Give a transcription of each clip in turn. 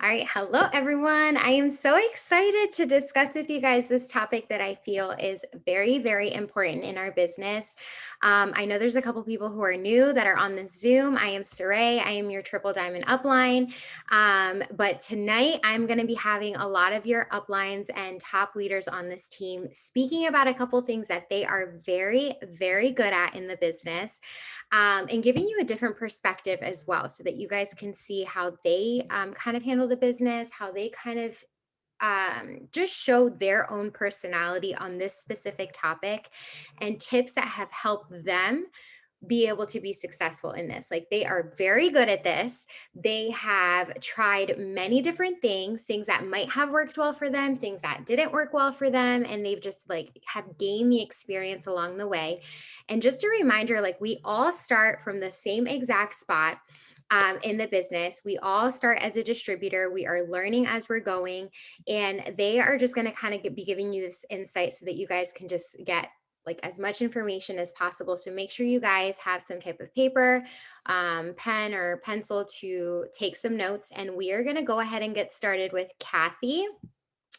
All right. Hello, everyone. I am so excited to discuss with you guys this topic that I feel is very, very important in our business. I know there's a couple people who are new that are on the Zoom. I am Saray. I am your Triple Diamond upline. But tonight, I'm going to be having a lot of your uplines and top leaders on this team speaking about a couple things that they are very, very good at in the business, and giving you a different perspective as well so that you guys can see how they kind of handle the business, how they kind of just show their own personality on this specific topic, and tips that have helped them be able to be successful in this. Like they are very good at this. They have tried many different things that might have worked well for them, things that didn't work well for them, and they've just like have gained the experience along the way. And just a reminder, like we all start from the same exact spot. In the business, we all start as a distributor. We are learning as we're going, and they are just going to kind of be giving you this insight so that you guys can just get like as much information as possible. So make sure you guys have some type of paper, pen or pencil to take some notes. And we are going to go ahead and get started with Kathy.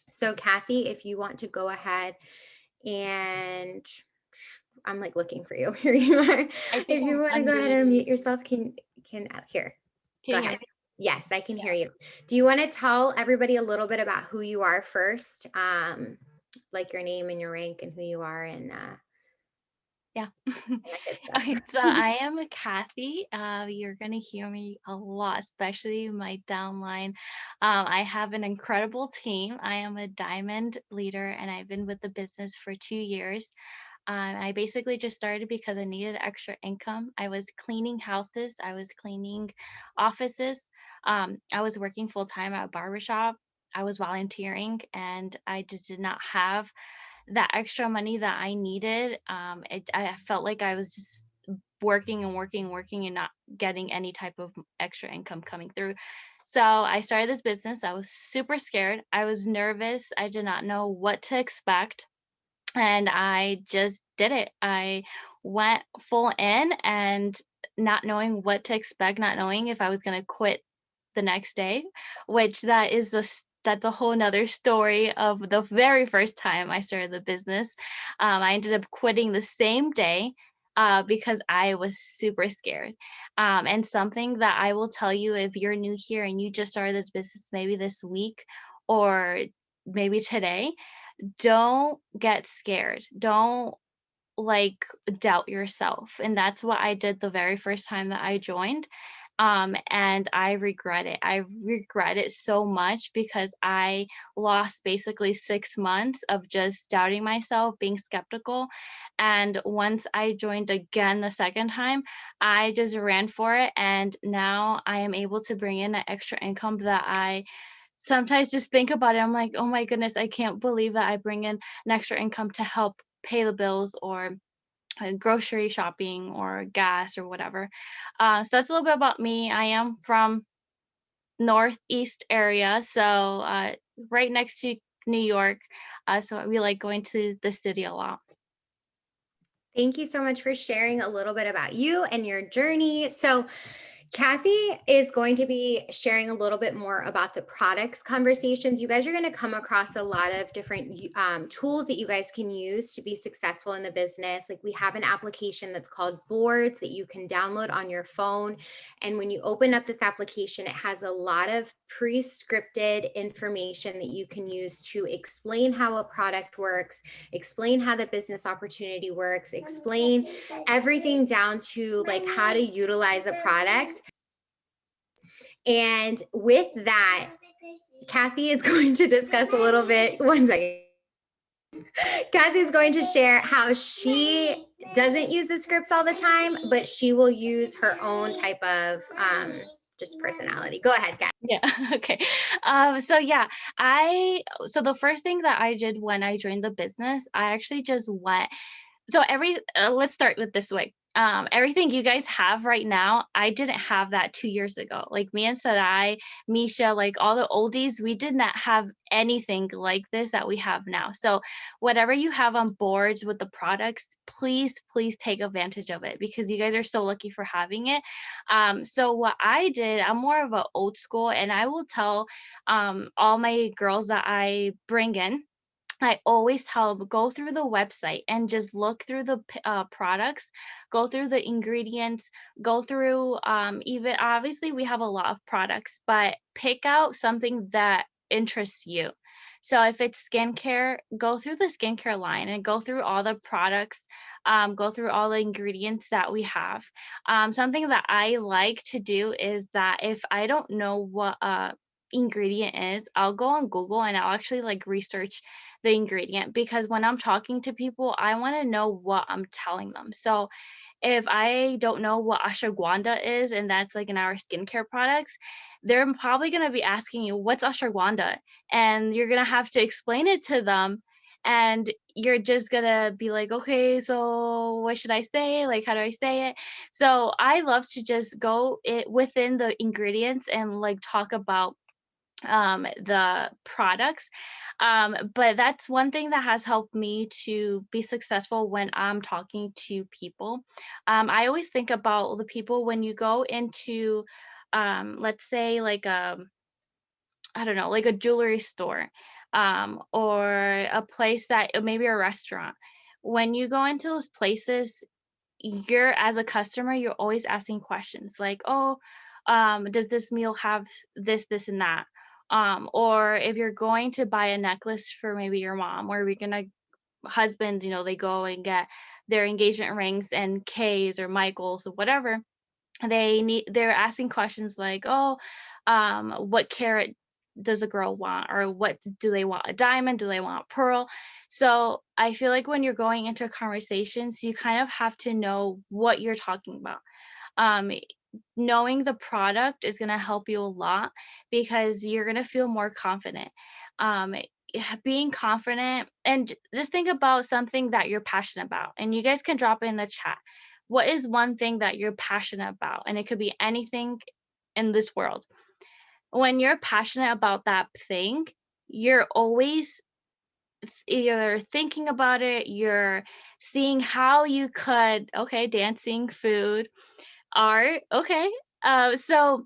So Kathy, if you want to go ahead and I'm like looking for you. Here you are. I If think you want to I'm go ahead and unmuted. unmute yourself, can here. Can Go you hear ahead. me? Yes, I can Yeah. hear you. Do you want to tell everybody a little bit about who you are first? Like your name and your rank and who you are Yeah. and that good stuff. Okay, so I am Kathy. You're gonna hear me a lot, especially my downline. I have an incredible team. I am a diamond leader, and I've been with the business for 2 years. I basically just started because I needed extra income. I was cleaning houses. I was cleaning offices. I was working full time at a barbershop. I was volunteering, and I just did not have that extra money that I needed. I felt like I was just working and working, working, and not getting any type of extra income coming through. So I started this business. I was super scared. I was nervous. I did not know what to expect. And I just did it. I went full in and not knowing what to expect, not knowing if I was going to quit the next day, which that's a whole nother story of the very first time I started the business. I ended up quitting the same day because I was super scared. And something that I will tell you, if you're new here and you just started this business maybe this week or maybe today, don't get scared. Don't like doubt yourself. And that's what I did the very first time that I joined. And I regret it. I regret it so much because I lost basically 6 months of just doubting myself, being skeptical. And once I joined again the second time, I just ran for it. And now I am able to bring in an extra income that I sometimes just think about it. I'm like, oh my goodness, I can't believe that I bring in an extra income to help pay the bills or grocery shopping or gas or whatever. So that's a little bit about me. I am from Northeast area, so right next to New York. So we like going to the city a lot. Thank you so much for sharing a little bit about you and your journey. So, Kathy is going to be sharing a little bit more about the products conversations. You guys are going to come across a lot of different tools that you guys can use to be successful in the business. Like we have an application that's called Boards that you can download on your phone. And when you open up this application, it has a lot of pre-scripted information that you can use to explain how a product works, explain how the business opportunity works, explain everything down to like how to utilize a product. And with that, Kathy is going to discuss a little bit. One second. Kathy is going to share how she doesn't use the scripts all the time, but she will use her own type of just personality. Go ahead, Kathy. Yeah. Okay. So yeah, so the first thing that I did when I joined the business, I actually just went. So let's start with this way. Everything you guys have right now, I didn't have that 2 years ago. Like, me and Sarai, Misha, like, all the oldies, we did not have anything like this that we have now. So, whatever you have on boards with the products, please, please take advantage of it because you guys are so lucky for having it. So what I did, I'm more of a old school, and I will tell, all my girls that I bring in, I always tell them, go through the website and just look through the products, go through the ingredients, go through, even obviously we have a lot of products, but pick out something that interests you. So if it's skincare, go through the skincare line and go through all the products, go through all the ingredients that we have. Something that I like to do is that if I don't know what ingredient is, I'll go on Google and I'll actually like research the ingredient because when I'm talking to people, I want to know what I'm telling them. So if I don't know what ashwagandha is, and that's like in our skincare products, they're probably going to be asking you, what's ashwagandha? And you're going to have to explain it to them. And you're just going to be like, okay, so what should I say? Like, how do I say it? So I love to just go it within the ingredients and like talk about the products. But that's one thing that has helped me to be successful when I'm talking to people. I always think about the people when you go into, let's say, like I don't know, like a jewelry store, or a place that maybe a restaurant. When you go into those places, you're as a customer, you're always asking questions like, "Oh, does this meal have this, and that?" Or if you're going to buy a necklace for maybe your mom, or you're gonna husbands, they go and get their engagement rings and K's or Michael's or whatever, they're asking questions like, "Oh, what carat does a girl want?" Or what do they want? A diamond? Do they want a pearl? So I feel like when you're going into conversations, you kind of have to know what you're talking about. Um, Knowing the product is going to help you a lot because you're going to feel more confident. Being confident and just think about something that you're passionate about, and you guys can drop it in the chat. What is one thing that you're passionate about? And it could be anything in this world. When you're passionate about that thing, you're always either thinking about it, you're seeing how you could, okay, dancing, food, art, okay. So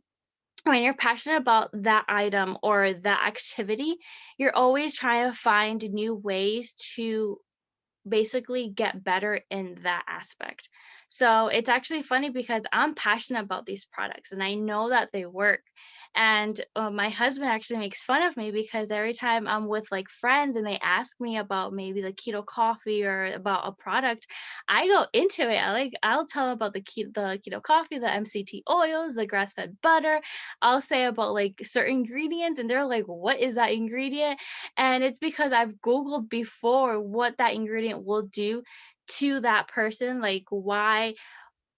when you're passionate about that item or that activity, you're always trying to find new ways to basically get better in that aspect. So it's actually funny because I'm passionate about these products and I know that they work. And my husband actually makes fun of me because every time I'm with like friends and they ask me about maybe the keto coffee or about a product, I go into it. I'll tell about the keto coffee, the MCT oils, the grass fed butter. I'll say about like certain ingredients, and they're like, "What is that ingredient?" And it's because I've Googled before what that ingredient will do to that person. Like, why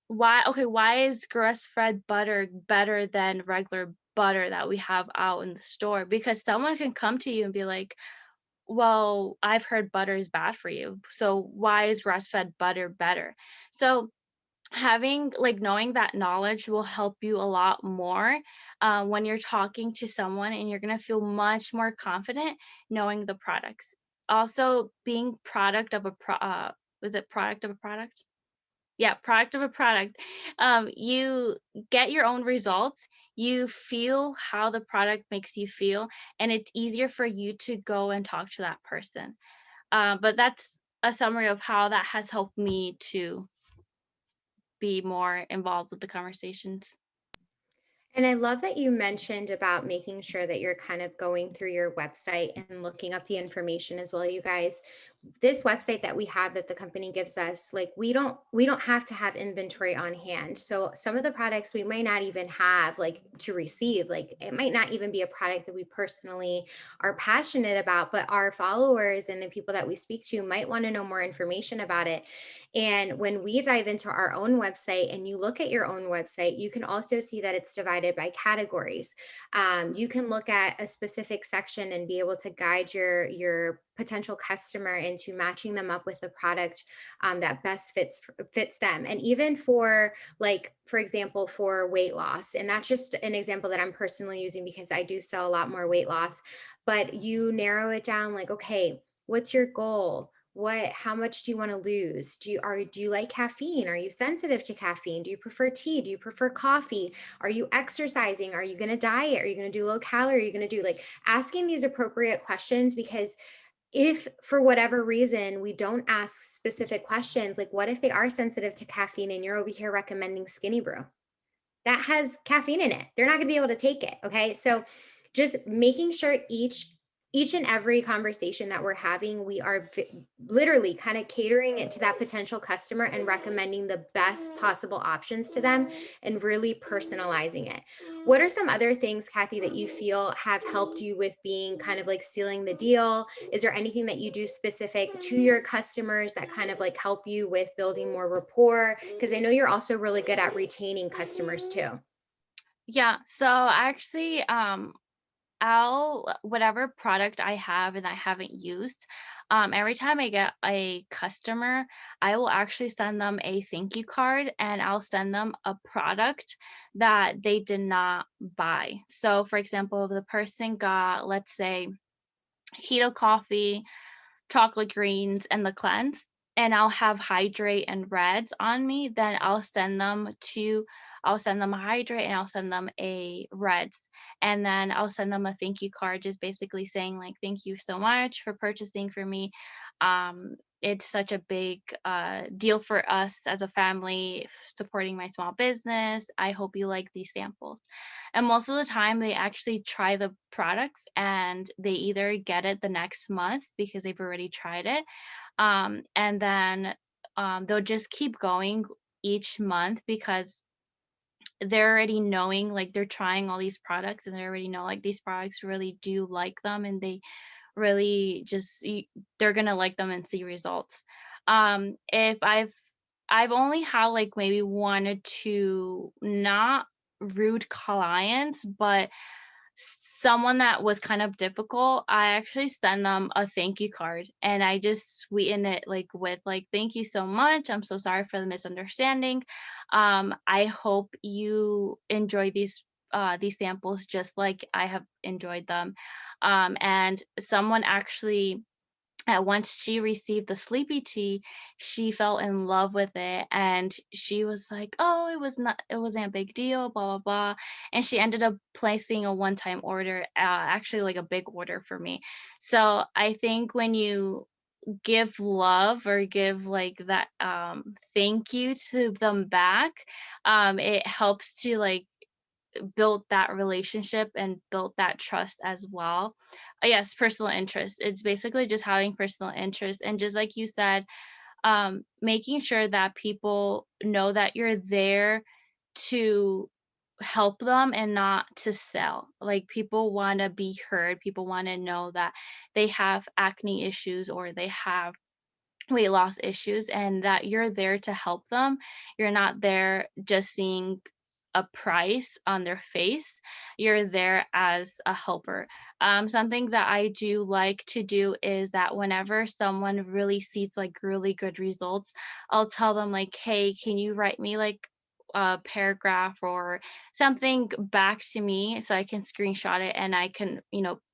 is grass-fed butter better than regular butter that we have out in the store? Because someone can come to you and be like, well, I've heard butter is bad for you. So why is grass-fed butter better? So having like knowing that knowledge will help you a lot more when you're talking to someone, and you're going to feel much more confident knowing the products. Also being product of a was it product of a product, yeah, product of a product. You get your own results, you feel how the product makes you feel, and it's easier for you to go and talk to that person. But that's a summary of how that has helped me to be more involved with the conversations. And I love that you mentioned about making sure that you're kind of going through your website and looking up the information as well, you guys. This website that we have that the company gives us, like we don't have to have inventory on hand. So some of the products we might not even have like to receive. Like it might not even be a product that we personally are passionate about, but our followers and the people that we speak to might want to know more information about it. And when we dive into our own website and you look at your own website, you can also see that it's divided divided by categories. You can look at a specific section and be able to guide your potential customer into matching them up with the product that best fits them. And even for, like, for example, for weight loss, and that's just an example that I'm personally using because I do sell a lot more weight loss, but you narrow it down like, okay, what's your goal? How much do you want to lose? Do you like caffeine? Are you sensitive to caffeine? Do you prefer tea? Do you prefer coffee? Are you exercising? Are you going to diet? Are you going to do low calorie? Are you going to do, like, asking these appropriate questions? Because if for whatever reason we don't ask specific questions, like, what if they are sensitive to caffeine and you're over here recommending skinny brew that has caffeine in it? They're not going to be able to take it. Okay. So just making sure each and every conversation that we're having, we are literally kind of catering it to that potential customer and recommending the best possible options to them and really personalizing it. What are some other things, Kathy, that you feel have helped you with being kind of like sealing the deal? Is there anything that you do specific to your customers that kind of like help you with building more rapport? Because I know you're also really good at retaining customers too. Yeah, so actually, I'll whatever product I have and I haven't used, every time I get a customer, I will actually send them a thank you card and I'll send them a product that they did not buy. So, for example, if the person got, let's say, keto coffee, chocolate greens, and the cleanse, and I'll have hydrate and reds on me, then I'll send them a hydrate and I'll send them a reds. And then I'll send them a thank you card just basically saying like, thank you so much for purchasing for me. It's such a big deal for us as a family supporting my small business. I hope you like these samples. And most of the time, they actually try the products and they either get it the next month because they've already tried it. And then they'll just keep going each month because they're already knowing, like, they're trying all these products and they already know, like, these products really do like them and they really they're gonna like them and see results. If I've only had like maybe one or two not rude clients, but someone that was kind of difficult, I actually send them a thank you card and I just sweeten it like with like, thank you so much. I'm so sorry for the misunderstanding. I hope you enjoy these samples just like I have enjoyed them. And someone actually once she received the sleepy tea, she fell in love with it and she was like, "Oh, it wasn't a big deal, blah blah blah." And she ended up placing a one-time order, actually like a big order for me. So I think when you give love or give like that thank you to them back, it helps to like built that relationship and built that trust as well. Yes, personal interest. It's basically just having personal interest and just like you said, making sure that people know that you're there to help them and not to sell. Like people want to be heard, people want to know that they have acne issues or they have weight loss issues and that you're there to help them. You're not there just seeing a price on their face. You're there as a helper. Something that I do like to do is that whenever someone really sees like really good results, I'll tell them like, "Hey, can you write me like a paragraph or something back to me so I can screenshot it and I can,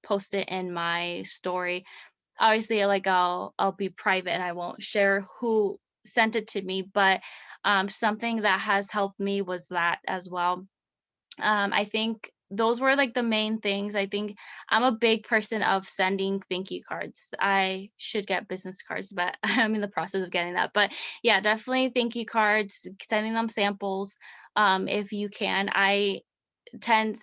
post it in my story." Obviously, like, I'll be private and I won't share who sent it to me, but, something that has helped me was that as well. I think those were, like, the main things. I think I'm a big person of sending thank you cards. I should get business cards, but I'm in the process of getting that. But, yeah, definitely thank you cards, sending them samples, if you can. I tend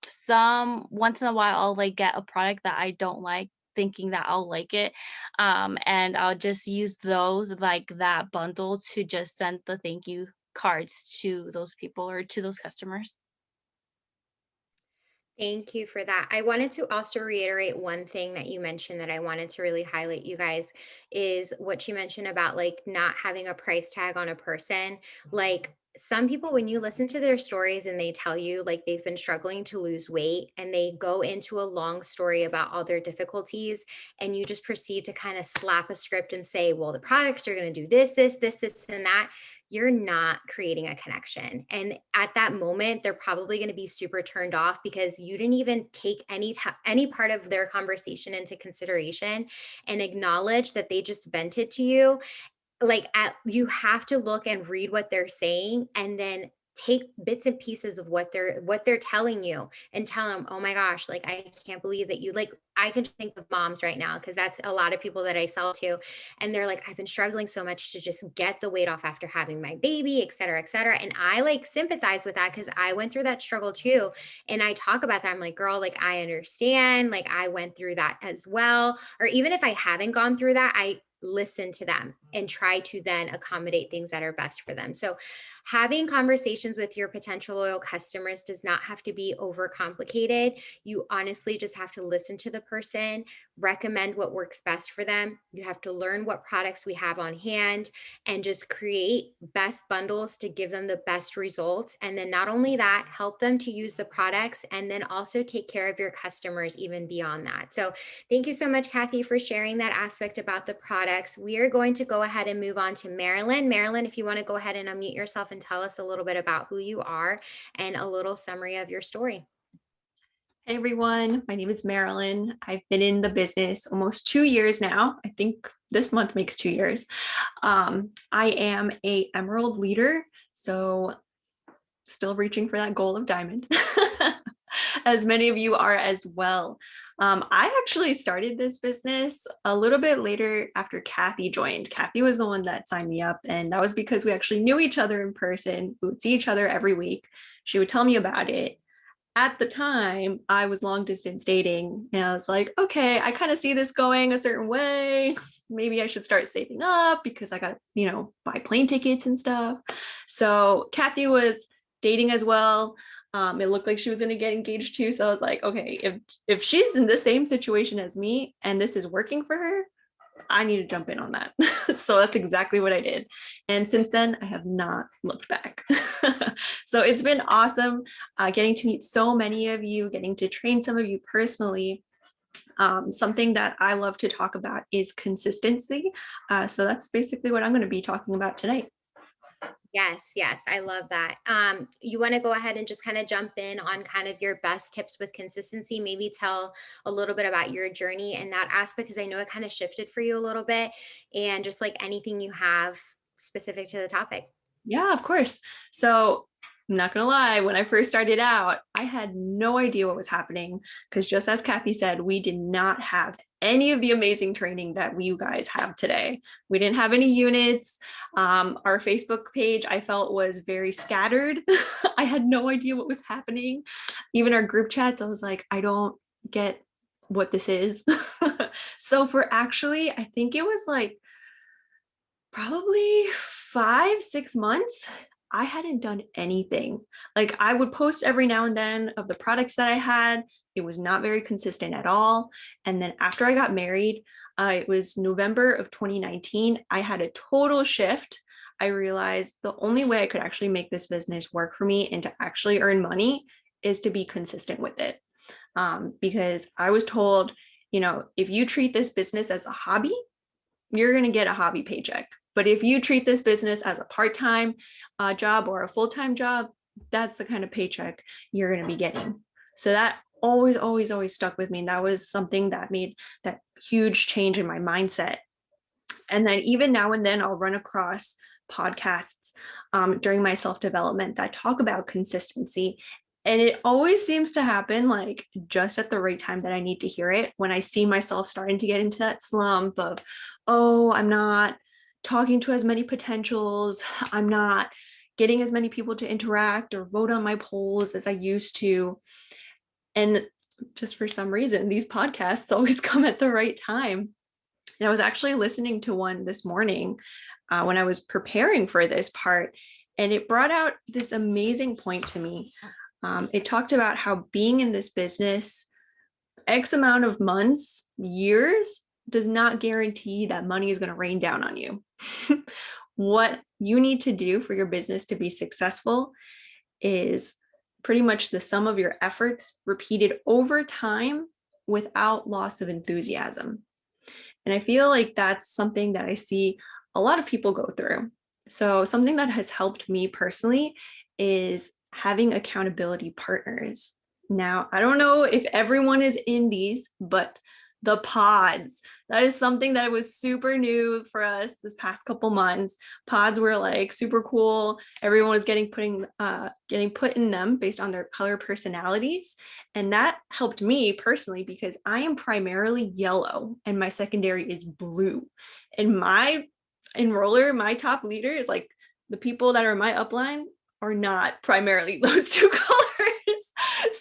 some once in a while I'll like get a product that I don't like thinking that I'll like it, and I'll just use those like that bundle to just send the thank you cards to those people or to those customers. Thank you for that. I wanted to also reiterate one thing that you mentioned that I wanted to really highlight, you guys, is what you mentioned about like not having a price tag on a person. Like, some people, when you listen to their stories and they tell you like they've been struggling to lose weight and they go into a long story about all their difficulties, and you just proceed to kind of slap a script and say, well, the products are going to do this, and that, you're not creating a connection. And at that moment, they're probably going to be super turned off because you didn't even take any part of their conversation into consideration and acknowledge that they just vented to you. Like, at you have to look and read what they're saying and then take bits and pieces of what they're telling you and tell them, "Oh my gosh, like, I can't believe that you," like, I can just think of moms right now because that's a lot of people that I sell to, and they're like, "I've been struggling so much to just get the weight off after having my baby, et cetera," and I, like, sympathize with that because I went through that struggle too, and I talk about that. I'm like, "Girl, like, I understand, like, I went through that as well," or even if I haven't gone through that, I listen to them and try to then accommodate things that are best for them. So, having conversations with your potential loyal customers does not have to be overcomplicated. You honestly just have to listen to the person, recommend what works best for them. You have to learn what products we have on hand and just create best bundles to give them the best results. And then, not only that, help them to use the products and then also take care of your customers even beyond that. So, thank you so much, Kathy, for sharing that aspect about the products. We are going to go ahead and move on to Marilyn. Marilyn, if you want to go ahead and unmute yourself and tell us a little bit about who you are and a little summary of your story. Hey everyone, my name is Marilyn. I've been in the business almost 2 years now. I think this month makes 2 years. I am a Emerald leader, so still reaching for that goal of Diamond, as many of you are as well. I actually started this business a little bit later after Kathy joined. Kathy was the one that signed me up, and that was because we actually knew each other in person. We would see each other every week. She would tell me about it. At the time, I was long distance dating, and I was like, okay, I kind of see this going a certain way. Maybe I should start saving up because I got, buy plane tickets and stuff. So Kathy was dating as well. It looked like she was going to get engaged too. So I was like, okay, if she's in the same situation as me and this is working for her, I need to jump in on that. So that's exactly what I did. And since then, I have not looked back. So it's been awesome getting to meet so many of you, getting to train some of you personally. Something that I love to talk about is consistency. So that's basically what I'm going to be talking about tonight. Yes, yes, I love that. You want to go ahead and just kind of jump in on kind of your best tips with consistency, maybe tell a little bit about your journey in that aspect, because I know it kind of shifted for you a little bit, and just like anything you have specific to the topic. Yeah, of course. So I'm not going to lie, when I first started out, I had no idea what was happening because just as Kathy said, we did not have any of the amazing training that you guys have today. We didn't have any units. Our Facebook page, I felt, was very scattered. I had no idea what was happening. Even our group chats, I was like, I don't get what this is. So I think it was like probably 5, 6 months, I hadn't done anything. Like I would post every now and then of the products that I had. It was not very consistent at all. And then after I got married, it was November of 2019, I had a total shift. I realized the only way I could actually make this business work for me and to actually earn money is to be consistent with it. Because I was told, if you treat this business as a hobby, you're going to get a hobby paycheck. But if you treat this business as a part-time job or a full-time job, that's the kind of paycheck you're going to be getting. So that always, always, always stuck with me. And that was something that made that huge change in my mindset. And then even now and then I'll run across podcasts during my self-development that talk about consistency. And it always seems to happen like just at the right time that I need to hear it, when I see myself starting to get into that slump of, oh, I'm not talking to as many potentials. I'm not getting as many people to interact or vote on my polls as I used to. And just for some reason, these podcasts always come at the right time. And I was actually listening to one this morning when I was preparing for this part, and it brought out this amazing point to me. It talked about how being in this business X amount of months, years, does not guarantee that money is going to rain down on you. What you need to do for your business to be successful is pretty much the sum of your efforts repeated over time without loss of enthusiasm. And I feel like that's something that I see a lot of people go through. So something that has helped me personally is having accountability partners. Now, I don't know if everyone is in these, but the pods, that is something that was super new for us this past couple months. Pods were like super cool. Everyone was getting put in them based on their color personalities. And that helped me personally because I am primarily yellow and my secondary is blue. And my enroller, my top leader is like the people that are in my upline are not primarily those two colors.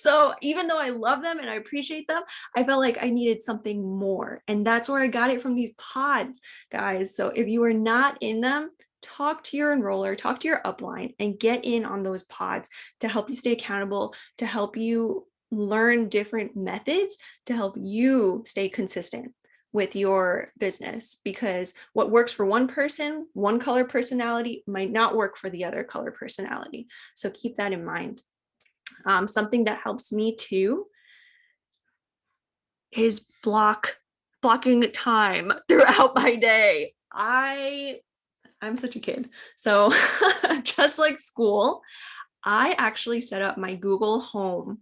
So even though I love them and I appreciate them, I felt like I needed something more. And that's where I got it from these pods, guys. So if you are not in them, talk to your enroller, talk to your upline, and get in on those pods to help you stay accountable, to help you learn different methods, to help you stay consistent with your business, because what works for one person, one color personality, might not work for the other color personality. So keep that in mind. Something that helps me too is blocking time throughout my day. I'm such a kid. So just like school, I actually set up my Google Home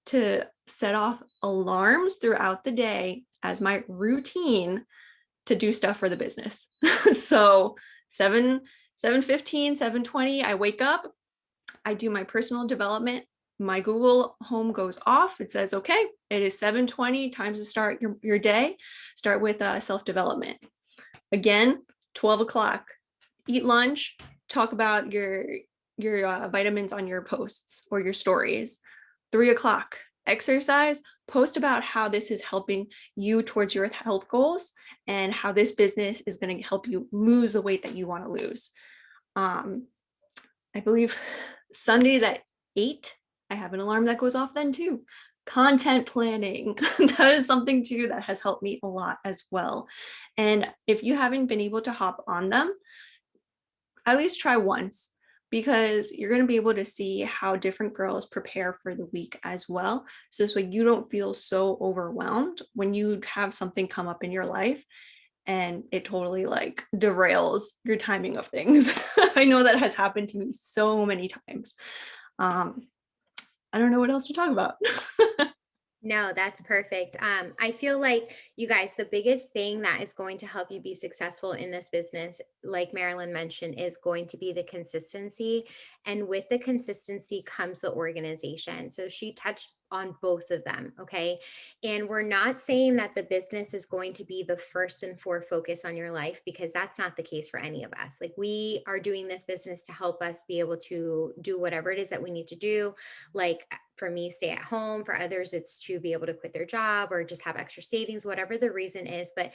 to set off alarms throughout the day as my routine to do stuff for the business. So 7:15, 7:20, I wake up, I do my personal development. My Google Home goes off. It says, okay, it is 7:20, time to start your day. Start with self-development. Again, 12 o'clock, eat lunch, talk about your vitamins on your posts or your stories. 3 o'clock, exercise, post about how this is helping you towards your health goals and how this business is going to help you lose the weight that you want to lose. I believe Sundays at 8, I have an alarm that goes off then too. Content planning, that is something too that has helped me a lot as well. And if you haven't been able to hop on them, at least try once, because you're going to be able to see how different girls prepare for the week as well. So this way you don't feel so overwhelmed when you have something come up in your life and it totally like derails your timing of things. I know that has happened to me so many times. I don't know what else to talk about. No, that's perfect. I feel like you guys, the biggest thing that is going to help you be successful in this business, like Marilyn mentioned, is going to be the consistency. And with the consistency comes the organization. So she touched on both of them. Okay. And we're not saying that the business is going to be the first and focus on your life, because that's not the case for any of us. Like, we are doing this business to help us be able to do whatever it is that we need to do. Like, for me, stay at home. For others, it's to be able to quit their job or just have extra savings, whatever the reason is. But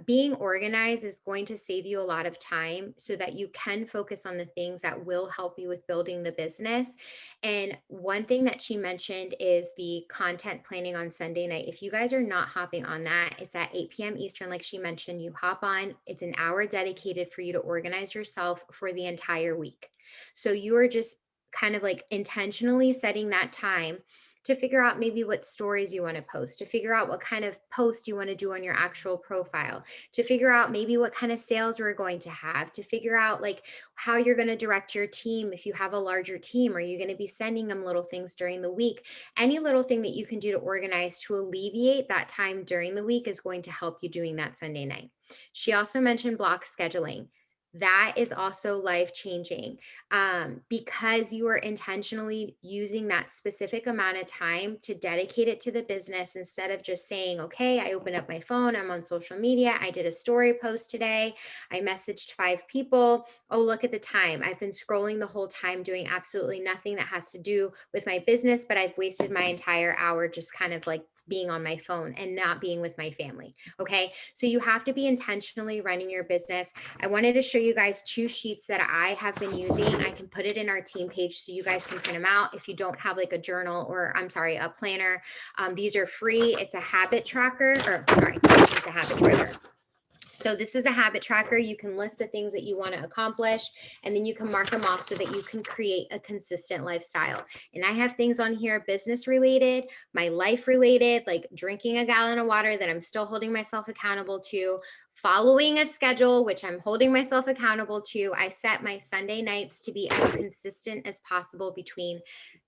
being organized is going to save you a lot of time so that you can focus on the things that will help you with building the business. And one thing that she mentioned is the content planning on Sunday night. If you guys are not hopping on that, it's at 8 p.m. Eastern. Like she mentioned, you hop on, it's an hour dedicated for you to organize yourself for the entire week. So you are just kind of like intentionally setting that time to figure out maybe what stories you want to post, to figure out what kind of post you want to do on your actual profile, to figure out maybe what kind of sales we're going to have, to figure out like how you're going to direct your team. If you have a larger team, are you going to be sending them little things during the week? Any little thing that you can do to organize to alleviate that time during the week is going to help you doing that Sunday night. She also mentioned block scheduling. That is also life changing, because you are intentionally using that specific amount of time to dedicate it to the business, instead of just saying, okay, I opened up my phone, I'm on social media, I did a story post today, I messaged 5 people. Oh, look at the time. I've been scrolling the whole time doing absolutely nothing that has to do with my business, but I've wasted my entire hour just kind of like being on my phone and not being with my family. Okay. So you have to be intentionally running your business. I wanted to show you guys 2 sheets that I have been using. I can put it in our team page so you guys can print them out if you don't have like a journal, or I'm sorry, a planner. These are free. It's a habit tracker, or sorry, it's a habit tracker. So this is a habit tracker. You can list the things that you want to accomplish, and then you can mark them off so that you can create a consistent lifestyle. And I have things on here, business related, my life related, like drinking a gallon of water that I'm still holding myself accountable to, following a schedule, which I'm holding myself accountable to. I set my Sunday nights to be as consistent as possible between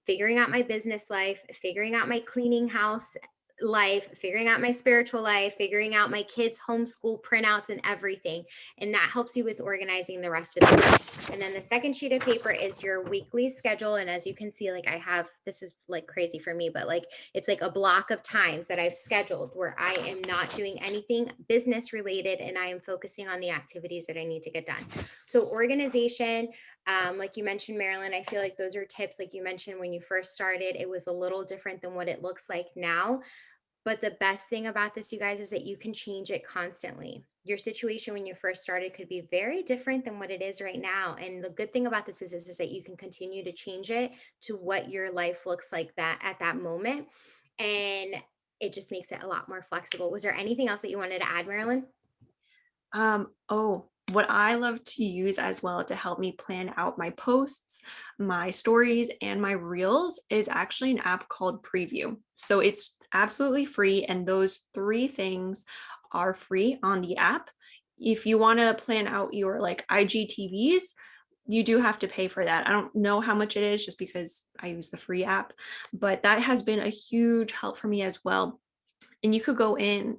figuring out my business life, figuring out my cleaning house life, figuring out my spiritual life, figuring out my kids' homeschool printouts and everything. And that helps you with organizing the rest of the week. And then the second sheet of paper is your weekly schedule. And as you can see, like I have, this is like crazy for me, but like it's like a block of times that I've scheduled where I am not doing anything business related and I am focusing on the activities that I need to get done. So organization, like you mentioned, Marilyn, I feel like those are tips. Like you mentioned when you first started, it was a little different than what it looks like now. But the best thing about this, you guys, is that you can change it constantly. Your situation when you first started could be very different than what it is right now. And the good thing about this business is that you can continue to change it to what your life looks like that at that moment. And it just makes it a lot more flexible. Was there anything else that you wanted to add, Marilyn? Oh, what I love to use as well to help me plan out my posts, my stories, and my reels is actually an app called Preview. So it's absolutely free, and those three things are free on the app. If you want to plan out your like IGTVs, you do have to pay for that. I don't know how much it is just because I use the free app, but that has been a huge help for me as well. And you could go in,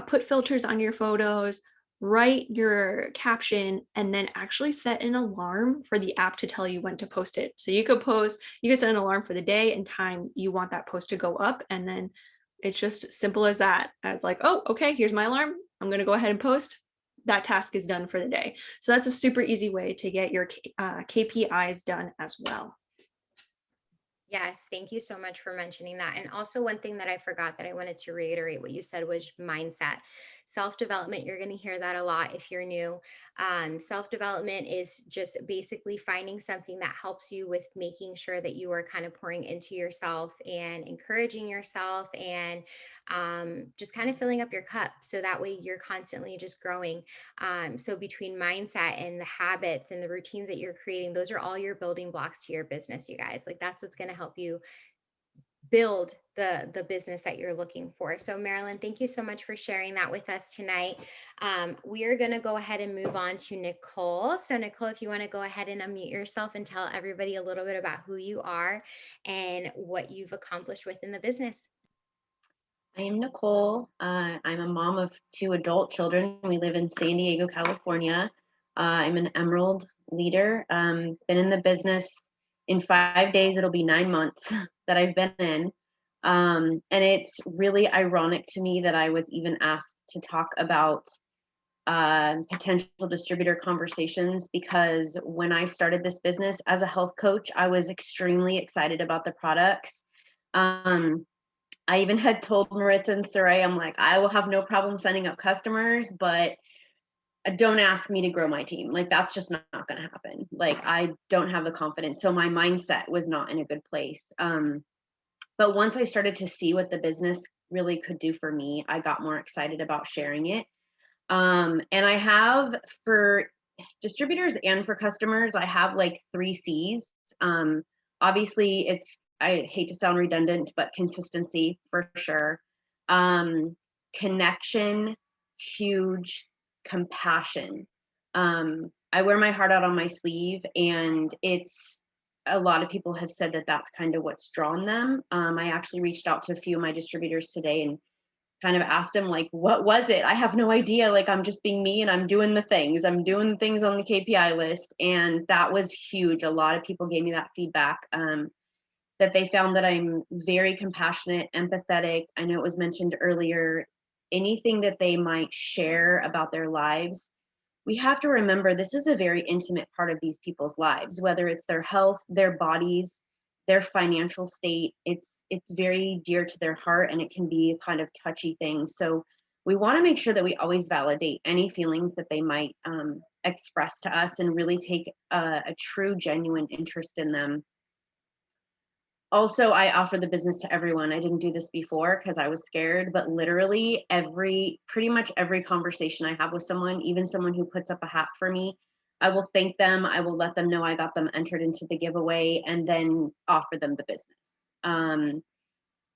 put filters on your photos, write your caption, and then actually set an alarm for the app to tell you when to post it. So you could set an alarm for the day and time you want that post to go up. And then it's just simple as that. It's like, oh, okay, here's my alarm. I'm going to go ahead and post. That task is done for the day. So that's a super easy way to get your KPIs done as well. Yes, thank you so much for mentioning that. And also, one thing that I forgot that I wanted to reiterate what you said was mindset. Self development, you're going to hear that a lot if you're new. Self development is just basically finding something that helps you with making sure that you are kind of pouring into yourself and encouraging yourself and just kind of filling up your cup. So that way you're constantly just growing. So between mindset and the habits and the routines that you're creating, those are all your building blocks to your business, you guys. Like that's what's going to help you build the business that you're looking for. So Marilyn, thank you so much for sharing that with us tonight. We are going to go ahead and move on to Nicole. So Nicole, if you want to go ahead and unmute yourself and tell everybody a little bit about who you are and what you've accomplished within the business. I am Nicole. I'm a mom of two adult children. We live in San Diego, California. I'm an Emerald leader. Been in the business in 5 days. It'll be 9 months that I've been in. And it's really ironic to me that I was even asked to talk about potential distributor conversations because when I started this business as a health coach, I was extremely excited about the products. I even had told Maritza and Saray, I'm like, I will have no problem signing up customers, but don't ask me to grow my team. Like, that's just not going to happen. Like, I don't have the confidence. So my mindset was not in a good place. But once I started to see what the business really could do for me, I got more excited about sharing it. And I have for distributors and for customers, I have like 3 C's. Obviously, I hate to sound redundant, but consistency for sure. Connection, huge. Compassion. I wear my heart out on my sleeve, and it's a lot of people have said that that's kind of what's drawn them. I actually reached out to a few of my distributors today and kind of asked them like, what was it? I have no idea. Like, I'm just being me and I'm doing the things. I'm doing the things on the KPI list. And that was huge. A lot of people gave me that feedback, that they found that I'm very compassionate, empathetic. I know it was mentioned earlier, anything that they might share about their lives. We have to remember this is a very intimate part of these people's lives, whether it's their health, their bodies, their financial state. It's very dear to their heart, and it can be a kind of touchy thing. So we want to make sure that we always validate any feelings that they might express to us and really take a true, genuine interest in them. Also, I offer the business to everyone. I didn't do this before because I was scared, but literally pretty much every conversation I have with someone, even someone who puts up a hat for me, I will thank them. I will let them know I got them entered into the giveaway and then offer them the business. Um,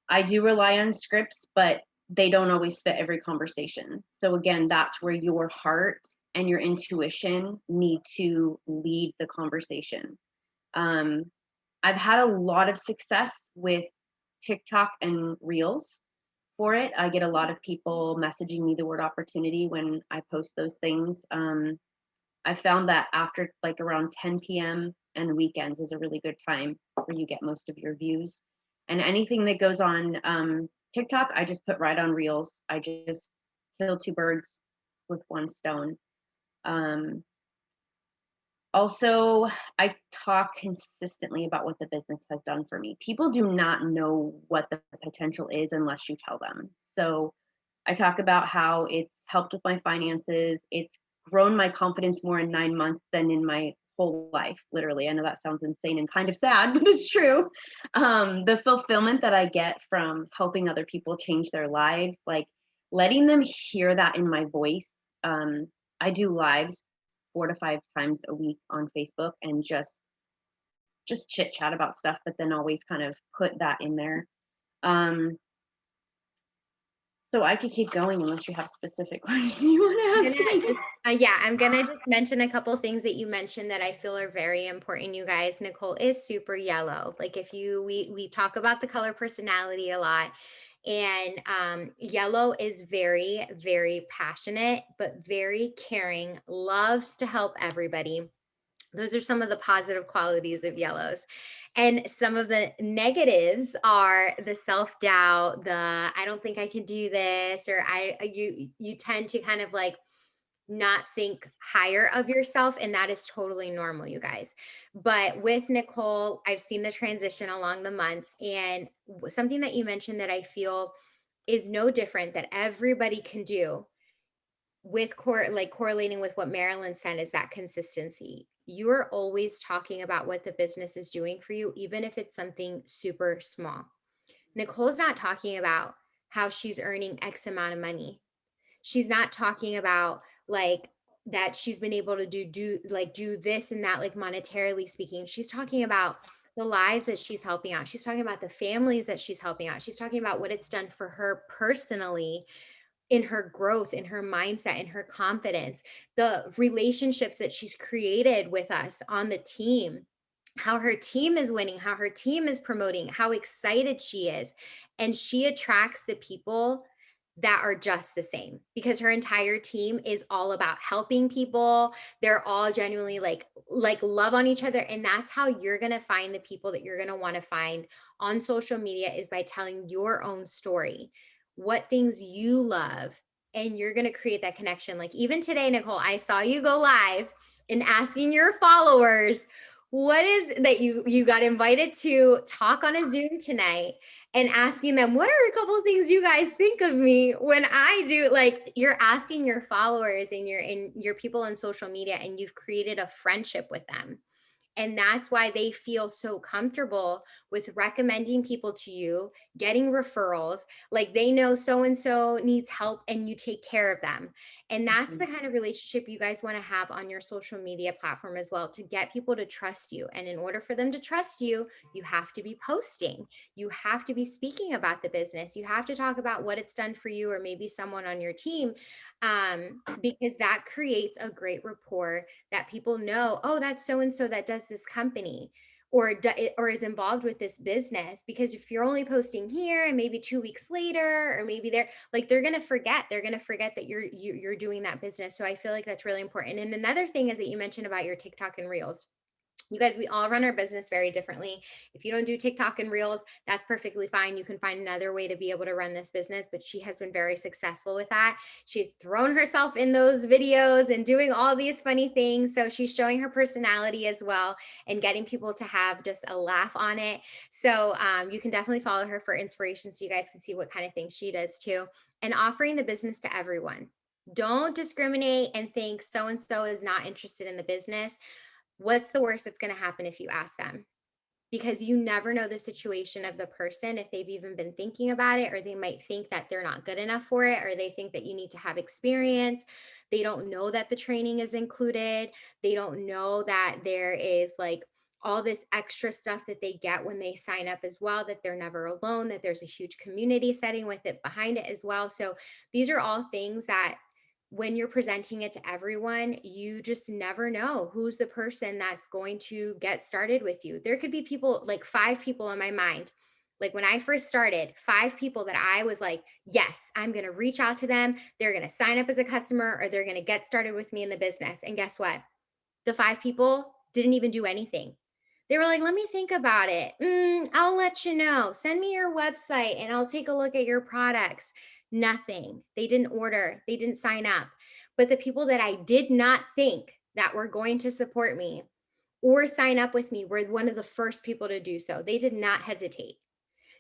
I do rely on scripts, but they don't always fit every conversation. So again, that's where your heart and your intuition need to lead the conversation. Um, I've had a lot of success with TikTok and Reels for it. I get a lot of people messaging me the word opportunity when I post those things. I found that after like around 10 p.m. and weekends is a really good time where you get most of your views. And anything that goes on TikTok, I just put right on Reels. I just kill two birds with one stone. Um, Also, I talk consistently about what the business has done for me. People do not know what the potential is unless you tell them. So I talk about how it's helped with my finances. It's grown my confidence more in 9 months than in my whole life, literally. I know that sounds insane and kind of sad, but it's true. The fulfillment that I get from helping other people change their lives, like letting them hear that in my voice. I do lives 4 to 5 times a week on Facebook and just chit chat about stuff, but then always kind of put that in there. Um, so I could keep going unless you have specific questions you want to ask me. I'm gonna just mention a couple things that you mentioned that I feel are very important, you guys. Nicole is super yellow. Like if you, we talk about the color personality a lot, and yellow is very, very passionate, but very caring, loves to help everybody. Those are some of the positive qualities of yellows. And some of the negatives are the self-doubt, the I don't think I can do this, or you tend to kind of like not think higher of yourself, and that is totally normal, you guys. But with Nicole, I've seen the transition along the months, and something that you mentioned that I feel is no different that everybody can do with correlating with what Marilyn said is that consistency. You are always talking about what the business is doing for you, even if it's something super small. Nicole's not talking about how she's earning X amount of money. She's not talking about like that she's been able to do this and that, like monetarily speaking. She's talking about the lives that she's helping out. She's talking about the families that she's helping out. She's talking about what it's done for her personally, in her growth, in her mindset, in her confidence, the relationships that she's created with us on the team, how her team is winning, how her team is promoting, how excited she is. And she attracts the people that are just the same because her entire team is all about helping people. They're all genuinely like love on each other, and that's how you're going to find the people that you're going to want to find on social media, is by telling your own story, what things you love, and you're going to create that connection. Like even today, Nicole, I saw you go live and asking your followers what is that you got invited to talk on a Zoom tonight, and asking them, what are a couple of things you guys think of me when I do, like you're asking your followers and your people on social media, and you've created a friendship with them. And that's why they feel so comfortable with recommending people to you, getting referrals. Like they know so and so needs help and you take care of them. And that's the kind of relationship you guys want to have on your social media platform as well, to get people to trust you. And in order for them to trust you, you have to be posting. You have to be speaking about the business. You have to talk about what it's done for you or maybe someone on your team, because that creates a great rapport that people know, oh, that's so and so that does this company, or is involved with this business. Because if you're only posting here and maybe 2 weeks later, or maybe they're going to forget, that you're doing that business. So I feel like that's really important. And another thing is that you mentioned about your TikTok and Reels. You guys, we all run our business very differently. If you don't do TikTok and Reels, that's perfectly fine. You can find another way to be able to run this business, but she has been very successful with that. She's thrown herself in those videos and doing all these funny things. So she's showing her personality as well and getting people to have just a laugh on it. So you can definitely follow her for inspiration so you guys can see what kind of things she does too. And offering the business to everyone. Don't discriminate and think so and so is not interested in the business. What's the worst that's going to happen if you ask them? because you never know the situation of the person, if they've even been thinking about it, or they might think that they're not good enough for it, or they think that you need to have experience. They don't know that the training is included. They don't know that there is like all this extra stuff that they get when they sign up as well, that they're never alone, that there's a huge community setting with it behind it as well. So these are all things that when you're presenting it to everyone, you just never know who's the person that's going to get started with you. There could be people, like 5 people in my mind. Like when I first started, 5 people that I was like, yes, I'm going to reach out to them. They're going to sign up as a customer or they're going to get started with me in the business. And guess what? The 5 people didn't even do anything. They were like, let me think about it. I'll let you know. Send me your website and I'll take a look at your products. Nothing. They didn't order, they didn't sign up. But the people that I did not think that were going to support me or sign up with me were one of the first people to do so. They did not hesitate.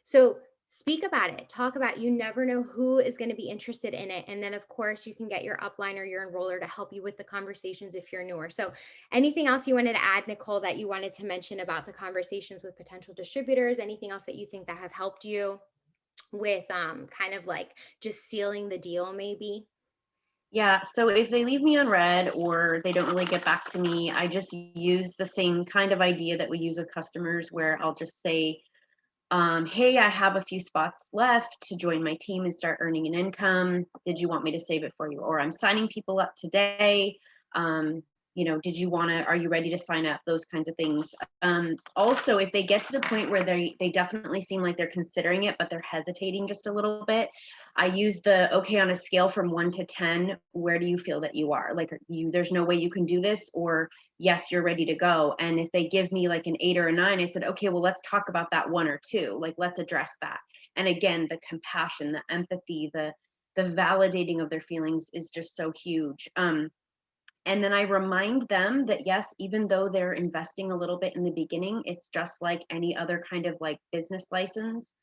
So speak about it, talk about it. You never know who is going to be interested in it. And then of course you can get your upline or your enroller to help you with the conversations if you're newer. So anything else you wanted to add, Nicole, that you wanted to mention about the conversations with potential distributors? Anything else that you think that have helped you with kind of like just sealing the deal maybe? Yeah, so if they leave me on red or they don't really get back to me, I just use the same kind of idea that we use with customers where I'll just say, hey, I have a few spots left to join my team and start earning an income. Did you want me to save it for you? Or I'm signing people up today. Did you want to, are you ready to sign up? Those kinds of things. Also, if they get to the point where they definitely seem like they're considering it, but they're hesitating just a little bit, I use the, okay, on a scale from 1 to 10, where do you feel that you are? Like, there's no way you can do this, or yes, you're ready to go. And if they give me like an 8 or a 9, I said, okay, well, let's talk about that 1 or 2. Like, let's address that. And again, the compassion, the empathy, the validating of their feelings is just so huge. And then I remind them that yes, even though they're investing a little bit in the beginning, it's just like any other kind of like business license,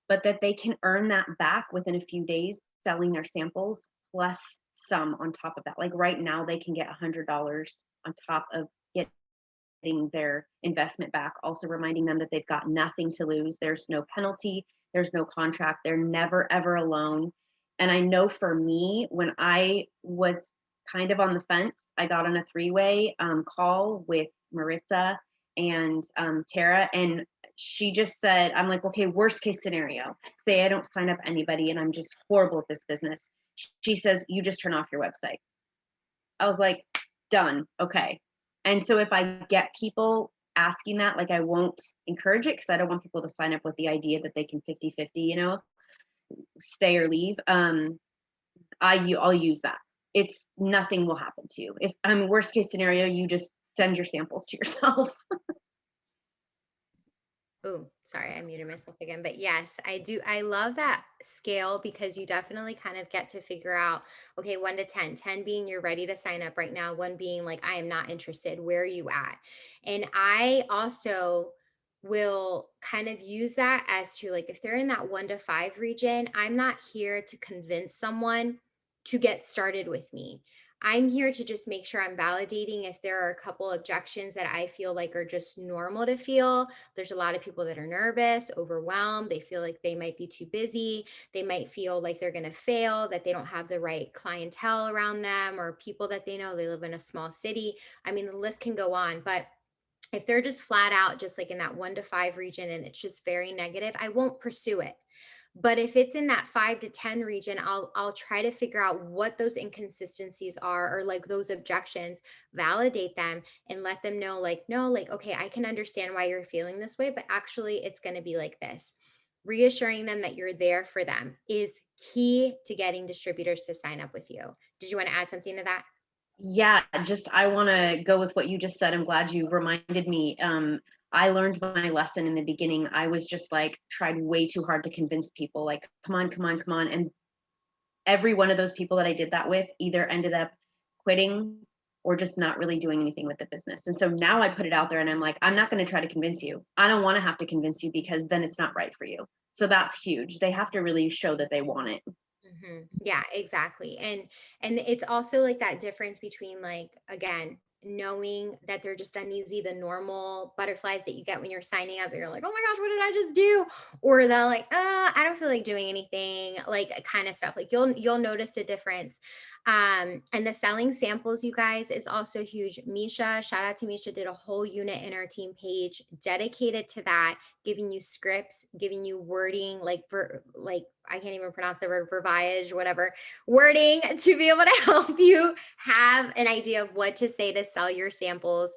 but that they can earn that back within a few days selling their samples plus some on top of that. Like right now, they can get $100 on top of getting their investment back. Also reminding them that they've got nothing to lose. There's no penalty. There's no contract. They're never, ever alone. And I know for me, when I was kind of on the fence, I got on a 3-way call with Maritza and Tara, and she just said, I'm like, okay, worst case scenario, say I don't sign up anybody and I'm just horrible at this business. She says, you just turn off your website. I was like, done. Okay. And so if I get people asking that, like I won't encourage it because I don't want people to sign up with the idea that they can 50-50, stay or leave. I'll use that. It's nothing will happen to you. If worst case scenario, you just send your samples to yourself. Oh, sorry, I muted myself again. But yes, I do. I love that scale because you definitely kind of get to figure out, okay, 1 to 10, 10 being you're ready to sign up right now, 1 being like, I am not interested. Where are you at? And I also will kind of use that as to like, if they're in that 1 to 5 region, I'm not here to convince someone to get started with me. I'm here to just make sure I'm validating if there are a couple objections that I feel like are just normal to feel. There's a lot of people that are nervous, overwhelmed. They feel like they might be too busy. They might feel like they're going to fail, that they don't have the right clientele around them or people that they know. They live in a small city. I mean, the list can go on, but if they're just flat out, just like in that 1 to 5 region and it's just very negative, I won't pursue it. But if it's in that 5 to 10 region, I'll try to figure out what those inconsistencies are or like those objections, validate them and let them know like, no, like, okay, I can understand why you're feeling this way, but actually it's going to be like this. Reassuring them that you're there for them is key to getting distributors to sign up with you. Did you want to add something to that? Yeah, just I want to go with what you just said. I'm glad you reminded me. I learned my lesson in the beginning. I was just like tried way too hard to convince people like, come on, come on, come on. And every one of those people that I did that with either ended up quitting or just not really doing anything with the business. And so now I put it out there and I'm like, I'm not going to try to convince you. I don't want to have to convince you because then it's not right for you. So that's huge. They have to really show that they want it. Yeah, exactly. And it's also like that difference between like again, knowing that they're just uneasy, the normal butterflies that you get when you're signing up, you're like, oh my gosh, what did I just do? Or they'll like, I don't feel like doing anything, like kind of stuff. Like you'll notice a difference. And the selling samples, you guys, is also huge. Meisha, shout out to Meisha, did a whole unit in our team page dedicated to that, giving you scripts, giving you wording, like I can't even pronounce the word, verbiage, whatever wording, to be able to help you have an idea of what to say to sell your samples.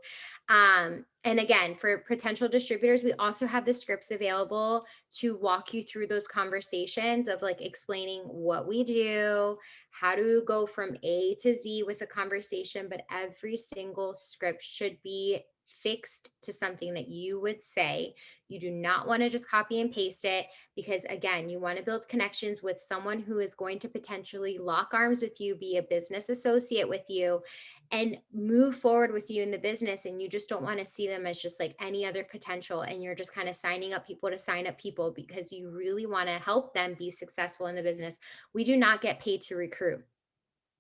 And again, for potential distributors, we also have the scripts available to walk you through those conversations of like explaining what we do, how to go from A to Z with a conversation, but every single script should be fixed to something that you would say. You do not want to just copy and paste it, because again, you want to build connections with someone who is going to potentially lock arms with you, be a business associate with you, and move forward with you in the business. And you just don't want to see them as just like any other potential. And you're just kind of signing up people to sign up people because you really want to help them be successful in the business. We do not get paid to recruit.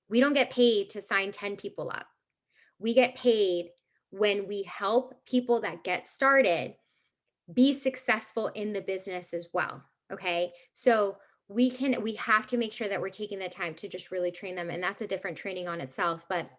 We don't get paid to sign 10 people up. We get paid when we help people that get started be successful in the business as well. Okay. So we have to make sure that we're taking the time to just really train them. And that's a different training on itself. But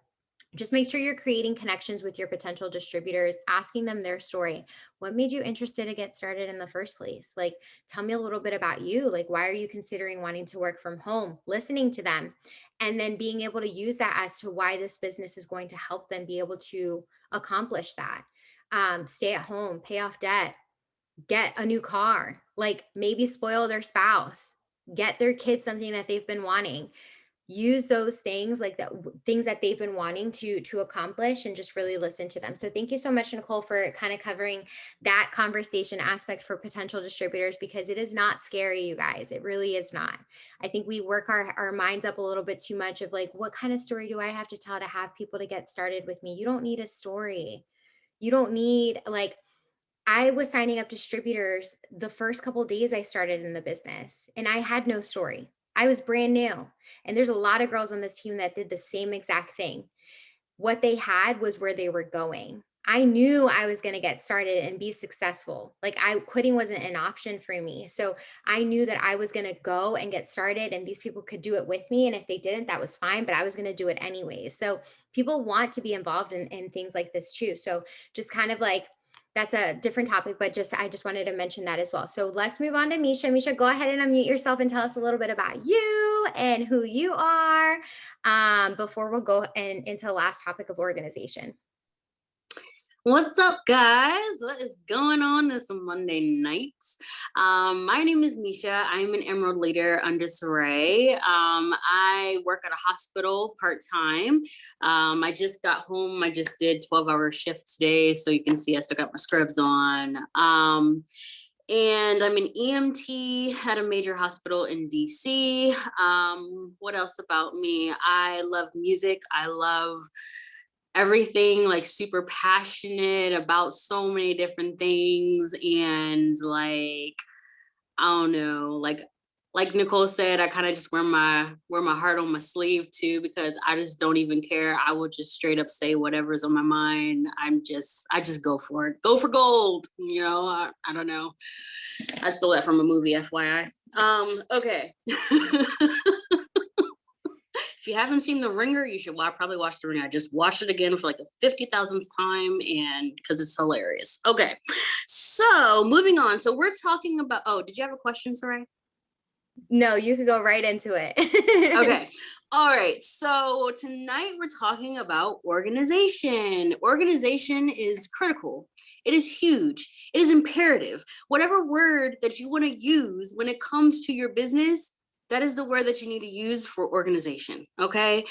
just make sure you're creating connections with your potential distributors, asking them their story. What made you interested to get started in the first place? Like, tell me a little bit about you. Like, why are you considering wanting to work from home? Listening to them, and then being able to use that as to why this business is going to help them be able to accomplish that. Stay at home, pay off debt, get a new car, like maybe spoil their spouse, get their kids something that they've been wanting. Use those things, like that, things that they've been wanting to accomplish, and just really listen to them. So thank you so much, Nicole, for kind of covering that conversation aspect for potential distributors, because it is not scary, you guys. It really is not. I think we work our minds up a little bit too much of like, what kind of story do I have to tell to have people to get started with me? You don't need a story. You don't need, like, I was signing up distributors the first couple of days I started in the business, and I had no story. I was brand new. And there's a lot of girls on this team that did the same exact thing. What they had was where they were going. I knew I was going to get started and be successful. Like, quitting wasn't an option for me. So I knew that I was going to go and get started, and these people could do it with me. And if they didn't, that was fine, but I was going to do it anyways. So people want to be involved in things like this too. So just kind of like, that's a different topic, but I just wanted to mention that as well. So let's move on to Meisha. Meisha, go ahead and unmute yourself and tell us a little bit about you and who you are, before we'll go into the last topic of organization. What's up, guys? What is going on this Monday night? My name is Meisha. I'm an Emerald leader under Saray. I work at a hospital part-time. I just got home. I just did 12-hour shift today, so you can see I still got my scrubs on. And I'm an EMT at a major hospital in DC. What else about me? I love music. I love everything, like super passionate about so many different things. And like, I don't know, like Nicole said, I kind of just wear my heart on my sleeve too, because I just don't even care. I will just straight up say whatever's on my mind. I just go for it. Go for gold. You know, I don't know. I stole that from a movie, FYI. Okay. If you haven't seen The Ringer, you should probably watch The Ringer. I just watched it again for like the 50,000th time, and because it's hilarious. Okay, so moving on. So we're talking about, oh, did you have a question, Saray? No, you could go right into it. Okay. All right. So tonight we're talking about organization. Organization is critical. It is huge. It is imperative. Whatever word that you want to use when it comes to your business, that is the word that you need to use for organization. Okay.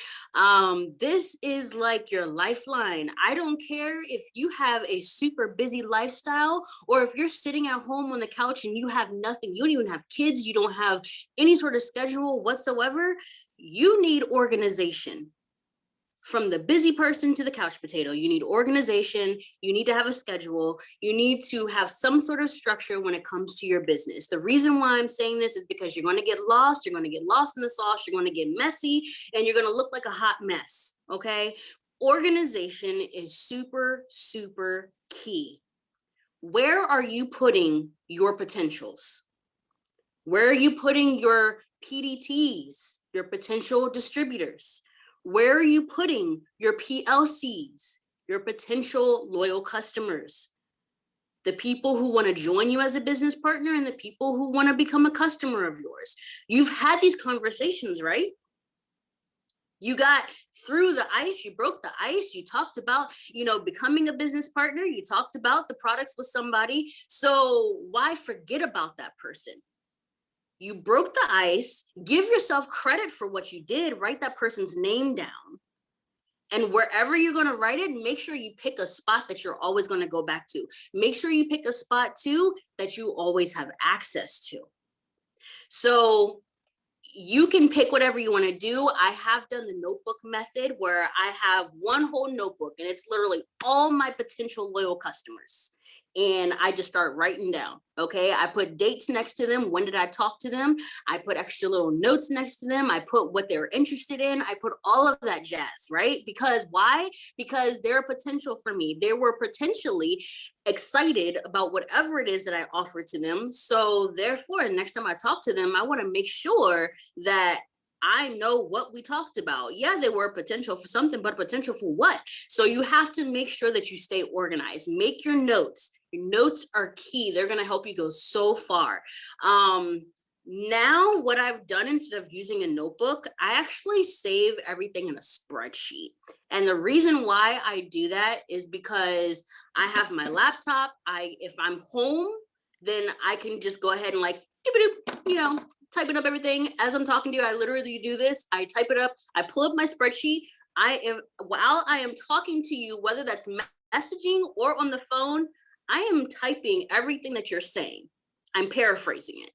This is like your lifeline. I don't care if you have a super busy lifestyle, or if you're sitting at home on the couch and you have nothing, you don't even have kids, you don't have any sort of schedule whatsoever. You need organization. From the busy person to the couch potato, you need organization. You need to have a schedule. You need to have some sort of structure when it comes to your business. The reason why I'm saying this is because you're going to get lost. You're going to get lost in the sauce. You're going to get messy, and you're going to look like a hot mess. Okay. Organization is super, super key. Where are you putting your potentials? Where are you putting your PDTs, your potential distributors? Where are you putting your PLCs, your potential loyal customers? The people who want to join you as a business partner and the people who want to become a customer of yours. You've had these conversations, right? You got through the ice, you broke the ice, you talked about, becoming a business partner, you talked about the products with somebody. So why forget about that person? You broke the ice, give yourself credit for what you did, write that person's name down. And wherever you're going to write it, make sure you pick a spot that you're always going to go back to. Make sure you pick a spot too that you always have access to. So you can pick whatever you want to do. I have done the notebook method where I have one whole notebook and it's literally all my potential loyal customers. And I just start writing down, okay? I put dates next to them. When did I talk to them? I put extra little notes next to them. I put what they were interested in. I put all of that jazz, right? Because why? Because they're a potential for me. They were potentially excited about whatever it is that I offered to them. So therefore, next time I talk to them, I want to make sure that I know what we talked about. Yeah, they were potential for something, but potential for what? So you have to make sure that you stay organized. Make your notes. Your notes are key. They're going to help you go so far. Now what I've done, instead of using a notebook, I actually save everything in a spreadsheet. And the reason why I do that is because I have my laptop. If I'm home, then I can just go ahead and typing up everything as I'm talking to you. I literally do this. I type it up. I pull up my spreadsheet. While I am talking to you, whether that's messaging or on the phone, I am typing everything that you're saying. I'm paraphrasing it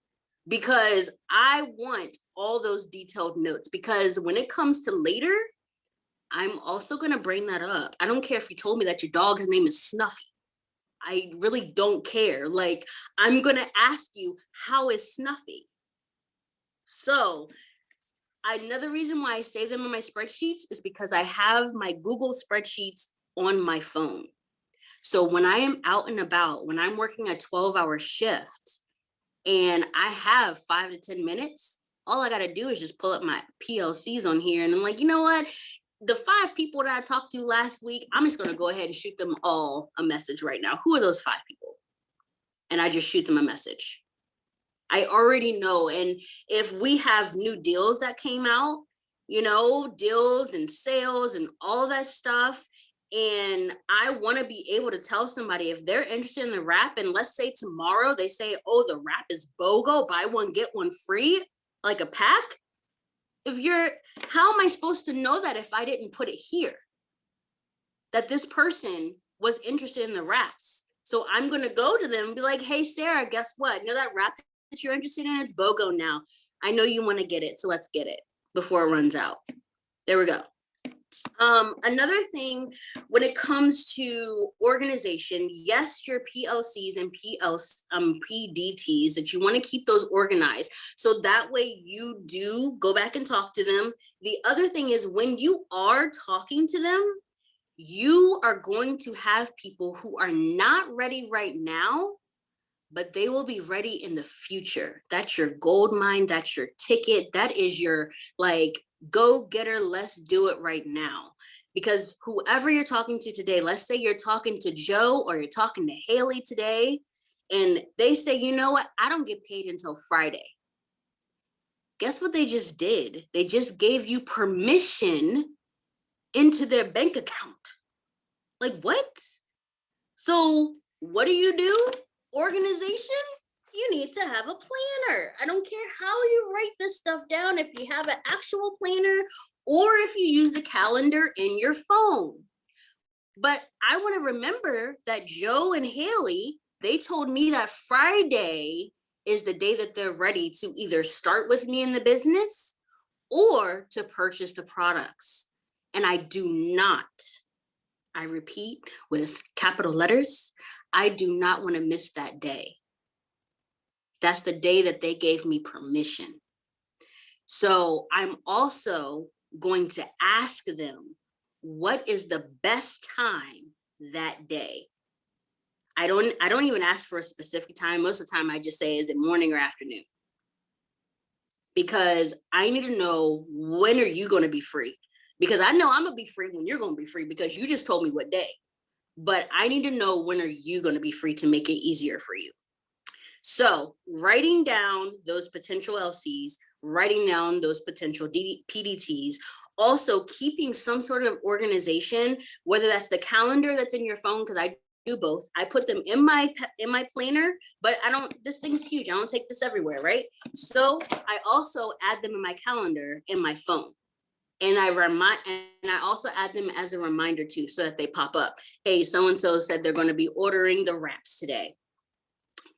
because I want all those detailed notes, because when it comes to later, I'm also going to bring that up. I don't care if you told me that your dog's name is Snuffy. I really don't care. Like, I'm going to ask you, how is Snuffy? So another reason why I save them in my spreadsheets is because I have my Google spreadsheets on my phone. So when I am out and about, when I'm working a 12-hour shift and I have 5 to 10 minutes, all I got to do is just pull up my PLCs on here. And I'm like, you know what? The 5 people that I talked to last week, I'm just going to go ahead and shoot them all a message right now. Who are those 5 people? And I just shoot them a message. I already know. And if we have new deals that came out, deals and sales and all that stuff, and I want to be able to tell somebody if they're interested in the wrap, and let's say tomorrow they say, oh, the wrap is BOGO, buy one, get one free, like a pack. How am I supposed to know that if I didn't put it here, that this person was interested in the wraps? So I'm going to go to them and be like, hey, Sarah, guess what? That wrap that you're interested in, it's BOGO now. I know you want to get it, so let's get it before it runs out. There we go. Another thing when it comes to organization, yes, your PLCs and PDTs, that you want to keep those organized. So that way you do go back and talk to them. The other thing is, when you are talking to them, you are going to have people who are not ready right now, but they will be ready in the future. That's your gold mine. That's your ticket. That is your go getter. Let's do it right now. Because whoever you're talking to today, let's say you're talking to Joe or you're talking to Haley today, and they say, you know what? I don't get paid until Friday. Guess what they just did? They just gave you permission into their bank account. Like, what? So what do? Organization? You need to have a planner. I don't care how you write this stuff down, if you have an actual planner or if you use the calendar in your phone. But I want to remember that Joe and Haley, they told me that Friday is the day that they're ready to either start with me in the business or to purchase the products. And I do not, I repeat with capital letters, I do not want to miss that day. That's the day that they gave me permission. So I'm also going to ask them, what is the best time that day? I don't even ask for a specific time. Most of the time I just say, is it morning or afternoon? Because I need to know, when are you going to be free? Because I know I'm going to be free when you're going to be free, because you just told me what day. But I need to know, when are you going to be free to make it easier for you? So writing down those potential LCs, writing down those potential PDTs, also keeping some sort of organization, whether that's the calendar that's in your phone, because I do both. I put them in my planner, but this thing's huge. I don't take this everywhere, right? So I also add them in my calendar in my phone. And I also add them as a reminder too, so that they pop up. Hey, so-and-so said they're going to be ordering the wraps today.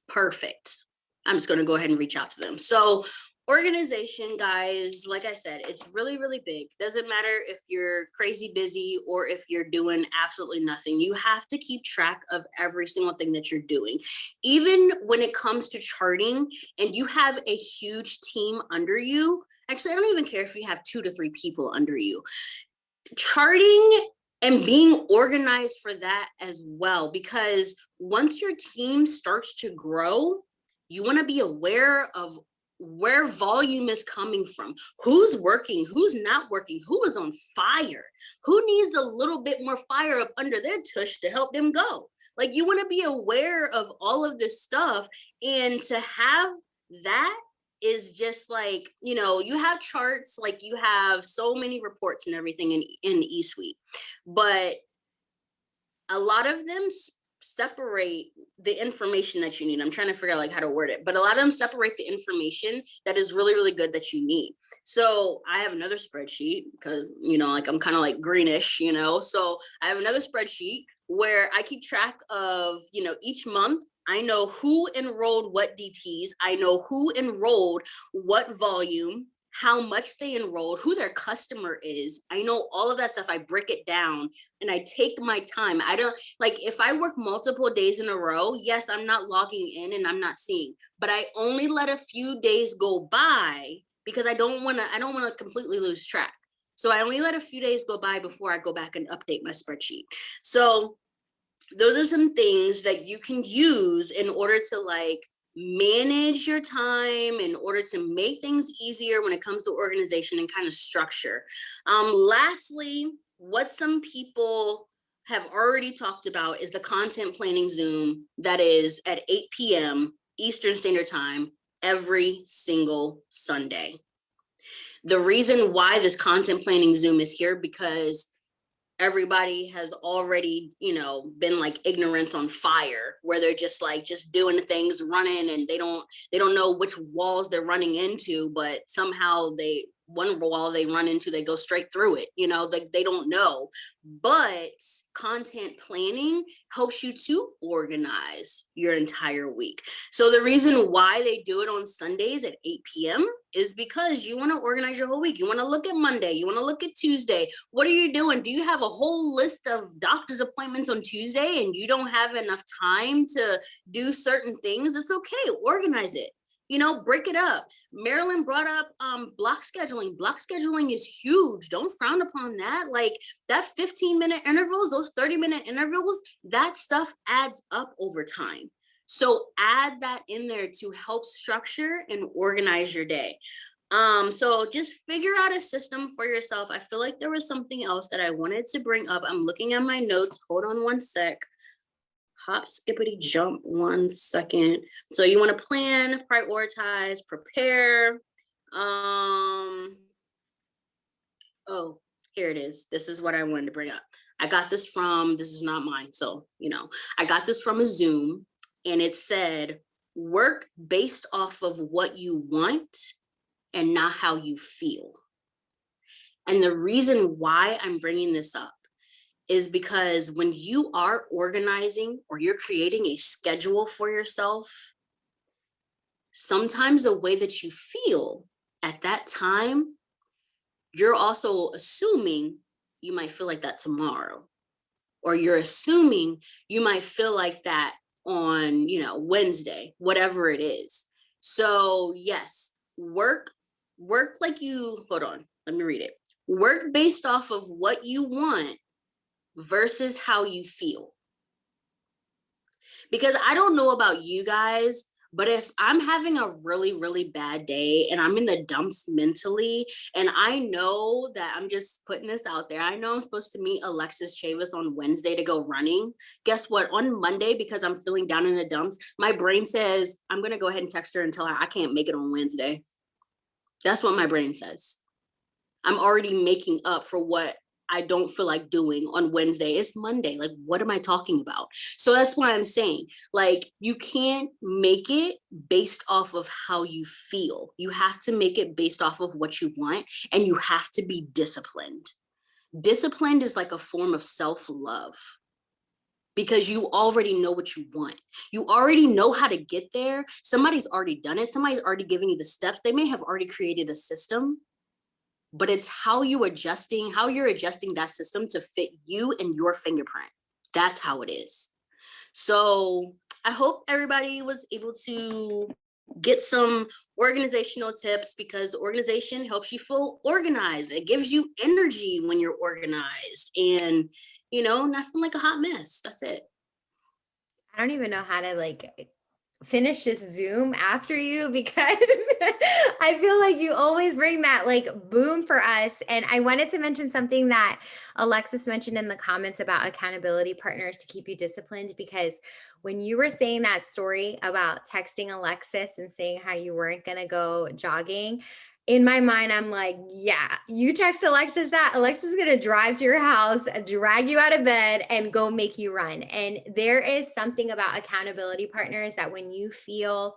Perfect. I'm just going to go ahead and reach out to them. So organization, guys, like I said, it's really, really big. Doesn't matter if you're crazy busy or if you're doing absolutely nothing. You have to keep track of every single thing that you're doing. Even when it comes to charting and you have a huge team under you. Actually, I don't even care if you have 2 to 3 people under you. Charting and being organized for that as well, because once your team starts to grow, you want to be aware of where volume is coming from, who's working, who's not working, who is on fire, who needs a little bit more fire up under their tush to help them go. Like, you want to be aware of all of this stuff, and to have that is just like, you have charts, like you have so many reports and everything in eSuite, but a lot of them separate the information that you need. I'm trying to figure out like how to word it, but a lot of them separate the information that is really, really good that you need. So I have another spreadsheet because, like I'm kind of like greenish, so I have another spreadsheet where I keep track of, each month. I know who enrolled what DTs. I know who enrolled what volume, how much they enrolled, who their customer is. I know all of that stuff. I break it down and I take my time. I don't, like, if I work multiple days in a row, yes, I'm not logging in and I'm not seeing, but I only let a few days go by because I don't want to completely lose track. So I only let a few days go by before I go back and update my spreadsheet. So those are some things that you can use in order to like manage your time, in order to make things easier when it comes to organization and kind of structure. Lastly, what some people have already talked about is the content planning Zoom that is at 8 p.m. Eastern Standard Time every single Sunday. The reason why this content planning Zoom is here, because everybody has already, been like ignorance on fire, where they're just doing things, running, and they don't know which walls they're running into, but somehow one wall they run into, they go straight through it, they don't know. But content planning helps you to organize your entire week. So the reason why they do it on Sundays at 8 p.m. is because you want to organize your whole week. You want to look at Monday, you want to look at Tuesday. What are you doing? Do you have a whole list of doctor's appointments on Tuesday and you don't have enough time to do certain things? It's okay, organize it. Break it up. Marilyn brought up block scheduling. Block scheduling is huge. Don't frown upon that. Like, that 15-minute intervals, those 30-minute intervals, that stuff adds up over time. So add that in there to help structure and organize your day. So just figure out a system for yourself. I feel like there was something else that I wanted to bring up. I'm looking at my notes. Hold on one sec. Hop, skippity, jump 1 second. So you want to plan, prioritize, prepare. Oh, here it is. This is what I wanted to bring up. I got this is not mine. So, I got this from a Zoom, and it said, work based off of what you want and not how you feel. And the reason why I'm bringing this up is because when you are organizing or you're creating a schedule for yourself, sometimes the way that you feel at that time, you're also assuming you might feel like that tomorrow, or you're assuming you might feel like that on, Wednesday, whatever it is. So yes, work like you, hold on, let me read it. Work based off of what you want versus how you feel. Because I don't know about you guys, but if I'm having a really, really bad day and I'm in the dumps mentally, and I know that I'm just putting this out there, I know I'm supposed to meet Alexis Chavis on Wednesday to go running. Guess what? On Monday, because I'm feeling down in the dumps, my brain says, I'm going to go ahead and text her and tell her I can't make it on Wednesday. That's what my brain says. I'm already making up for what I don't feel like doing on Wednesday. It's Monday. Like, what am I talking about? So that's why I'm saying, like, you can't make it based off of how you feel. You have to make it based off of what you want, and you have to be disciplined. Disciplined is like a form of self-love because you already know what you want. You already know how to get there. Somebody's already done it. Somebody's already given you the steps. They may have already created a system, but it's how you're adjusting that system to fit you and your fingerprint. That's how it is. So I hope everybody was able to get some organizational tips, because organization helps you feel organized. It gives you energy when you're organized, and nothing like a hot mess. That's it. I don't even know how to like finish this Zoom after you, because I feel like you always bring that like boom for us. And I wanted to mention something that Alexis mentioned in the comments about accountability partners to keep you disciplined, because when you were saying that story about texting Alexis and saying how you weren't going to go jogging, in my mind, I'm like, yeah, you text Alexis that, Alexis is going to drive to your house, drag you out of bed, and go make you run. And there is something about accountability partners that when you feel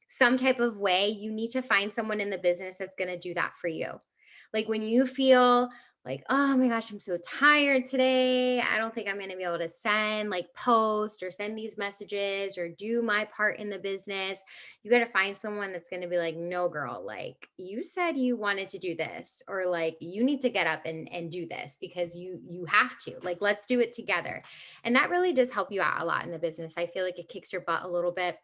some type of way, you need to find someone in the business that's going to do that for you. Like when you feel like, oh my gosh, I'm so tired today, I don't think I'm going to be able to send like post or send these messages or do my part in the business, you got to find someone that's going to be like, no girl, like you said you wanted to do this, or like you need to get up and do this because you have to, like, let's do it together. And that really does help you out a lot in the business. I feel like it kicks your butt a little bit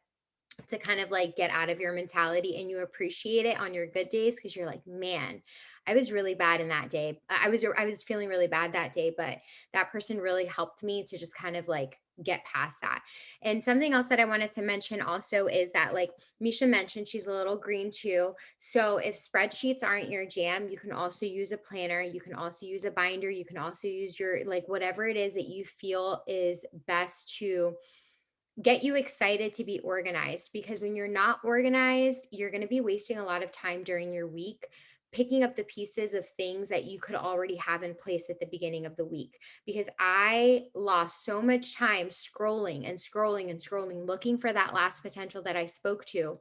to kind of like get out of your mentality, and you appreciate it on your good days, because you're like, man, I was really bad in that day. I was feeling really bad that day, but that person really helped me to just kind of like get past that. And something else that I wanted to mention also is that, like Meisha mentioned, she's a little green too. So if spreadsheets aren't your jam, you can also use a planner, you can also use a binder, you can also use your like whatever it is that you feel is best to get you excited to be organized, because when you're not organized, you're going to be wasting a lot of time during your week picking up the pieces of things that you could already have in place at the beginning of the week. Because I lost so much time scrolling and scrolling and scrolling, looking for that last potential that I spoke to.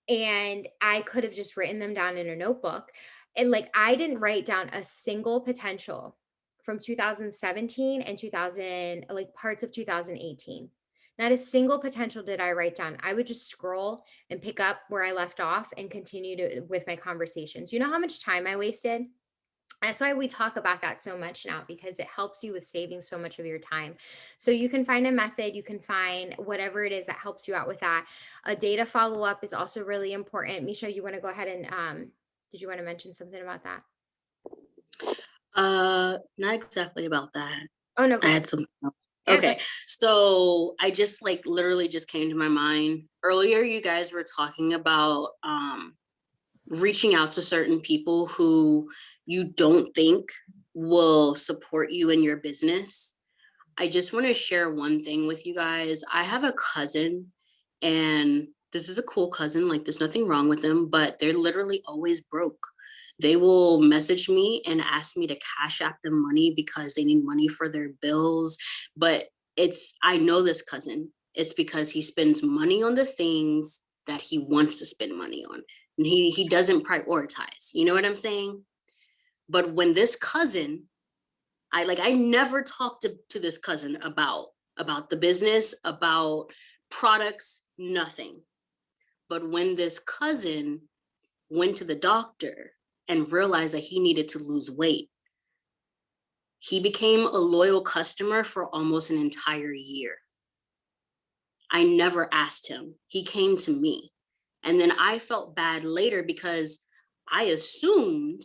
And I could have just written them down in a notebook. And like, I didn't write down a single potential from 2017 and 2000, like parts of 2018. Not a single potential did I write down. I would just scroll and pick up where I left off and continue to with my conversations. You know how much time I wasted? That's why we talk about that so much now, because it helps you with saving so much of your time. So you can find a method, you can find whatever it is that helps you out with that. A data follow up is also really important. Meisha, you want to go ahead and did you want to mention something about that? Not exactly about that. Oh no, go I ahead. had some. Okay, so I just like literally just came to my mind earlier. You guys were talking about reaching out to certain people who you don't think will support you in your business. I just want to share one thing with you guys. I have a cousin, and this is a cool cousin, like there's nothing wrong with them, but they're literally always broke. They will message me and ask me to cash app them money because they need money for their bills. But I know this cousin. It's because he spends money on the things that he wants to spend money on. And he doesn't prioritize. You know what I'm saying? But when this cousin, I never talked to this cousin about the business, about products, nothing. But when this cousin went to the doctor and realized that he needed to lose weight, he became a loyal customer for almost an entire year. I never asked him. He came to me. And then I felt bad later because I assumed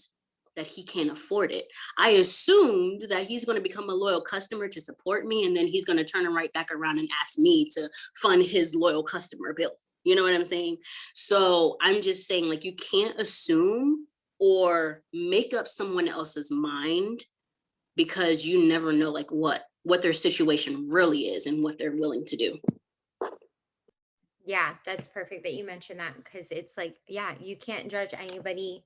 that he can't afford it. I assumed that he's going to become a loyal customer to support me, and then he's going to turn right back around and ask me to fund his loyal customer bill. You know what I'm saying? So I'm just saying, like, you can't assume or make up someone else's mind, because you never know like what their situation really is and what they're willing to do. Yeah, that's perfect that you mentioned that, because it's like, yeah, you can't judge anybody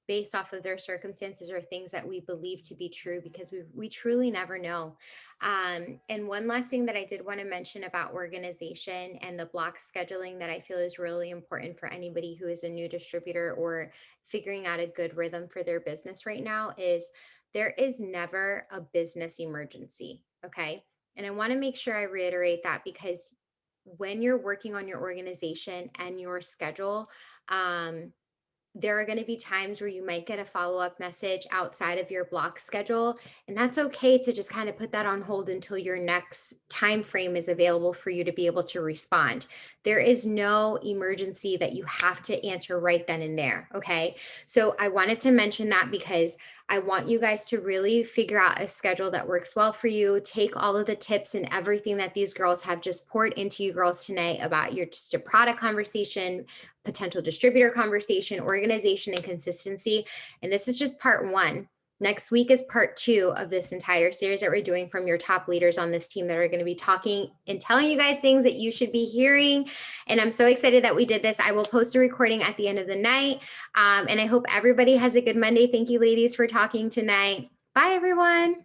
based off of their circumstances or things that we believe to be true, because we truly never know. And one last thing that I did want to mention about organization and the block scheduling that I feel is really important for anybody who is a new distributor or figuring out a good rhythm for their business right now is there is never a business emergency. Okay. And I want to make sure I reiterate that, because when you're working on your organization and your schedule, there are going to be times where you might get a follow-up message outside of your block schedule, and that's okay to just kind of put that on hold until your next time frame is available for you to be able to respond. There is no emergency that you have to answer right then and there. Okay, so I wanted to mention that because I want you guys to really figure out a schedule that works well for you. Take all of the tips and everything that these girls have just poured into you girls tonight about your just a product conversation, potential distributor conversation, organization, and consistency. And this is just part one. Next week is part two of this entire series that we're doing from your top leaders on this team that are going to be talking and telling you guys things that you should be hearing. And I'm so excited that we did this. I will post a recording at the end of the night. And I hope everybody has a good Monday. Thank you, ladies, for talking tonight. Bye, everyone.